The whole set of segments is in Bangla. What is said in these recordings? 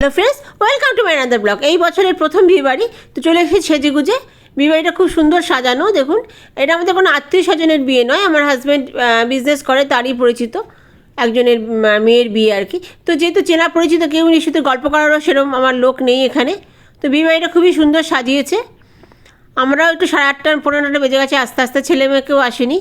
Hello friends, welcome to my another blog. এই বছরের প্রথম বিয়ে বাড়ি, তো চলে এসেছি সেজেগুজে। বিয়ে বাড়িটা খুব সুন্দর সাজানো। দেখুন, এটা আমাদের কোনো আত্মীয় স্বজনের বিয়ে নয়, আমার হাজব্যান্ড বিজনেস করে, তারই পরিচিত একজনের মেয়ের বিয়ে আর কি। তো যেহেতু চেনা পরিচিত কেউ নেই, শুধু গল্প করারও সেরকম আমার লোক নেই এখানে। তো বিয়ে বাড়িটা খুবই সুন্দর সাজিয়েছে। আমরাও একটু 8:30 9:30 বেজে গেছে, আস্তে আস্তে। ছেলে মেয়ে কেউ আসেনি,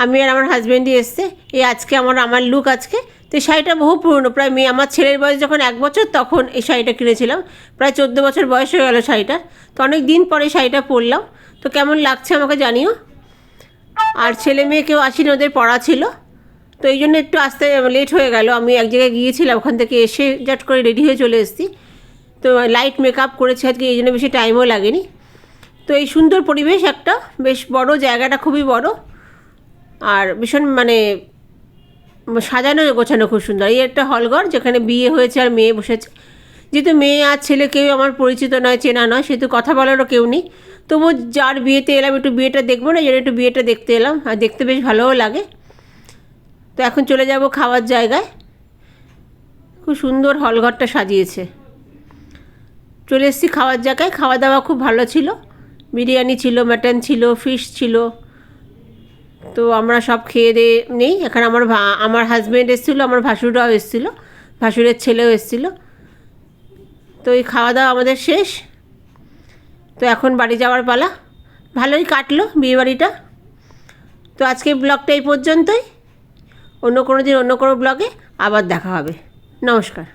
আমি আর আমার হাজব্যান্ডই এসছে। এই আজকে আমার লুক আজকে। তো এই শাড়িটা বহু পুরনো, প্রায় আমার ছেলের বয়স যখন 1 বছর তখন এই শাড়িটা কিনেছিলাম। প্রায় 14 বছর বয়স হয়ে গেল শাড়িটার। তো অনেক দিন পরে শাড়িটা পরলাম। তো কেমন লাগছে আমাকে জানিও। আর ছেলে মেয়ে কেউ আসেনি, ওদের পড়া ছিল, তো এই জন্য একটু আসতে লেট হয়ে গেল। আমি এক জায়গায় গিয়েছিলাম, ওখান থেকে এসে জাট করে রেডি হয়ে চলে এসেছি। তো লাইট মেকআপ করেছি আজকে, এই জন্য বেশি টাইমও লাগেনি। তো এই সুন্দর পরিবেশ, একটা বেশ বড় জায়গাটা, খুবই বড়, আর ভীষণ সাজানো গোছানো খুব সুন্দর। এই একটা হলঘর যেখানে বিয়ে হয়েছে আর মেয়ে বসেছে। যেহেতু মেয়ে আর ছেলে কেউ আমার পরিচিত নয়, চেনা নয়, সেহেতু কথা বলারও কেউ নেই। তবু যার বিয়েতে এলাম, একটু বিয়েটা দেখবো না, যেন একটু বিয়েটা দেখতে এলাম, আর দেখতে বেশ ভালোও লাগে। তো এখন চলে যাব খাওয়ার জায়গায়। খুব সুন্দর হলঘরটা সাজিয়েছে। চলে এসেছি খাওয়ার জায়গায়। খাওয়া দাওয়া খুব ভালো ছিল। বিরিয়ানি ছিল, মাটন ছিল, ফিশ ছিল। তো আমরা সব খেয়ে দিয়ে নেই। এখানে আমার হাজব্যান্ড এসেছিলো, আমার ভাসুররাও এসেছিলো, ভাসুরের ছেলেও এসেছিলো। তো এই খাওয়া দাওয়া আমাদের শেষ। তো এখন বাড়ি যাওয়ার পালা। ভালোই কাটলো বিয়েবাড়িটা। তো আজকের ব্লগটা এই পর্যন্তই। অন্য কোনো দিন অন্য কোনো ব্লগে আবার দেখা হবে। নমস্কার।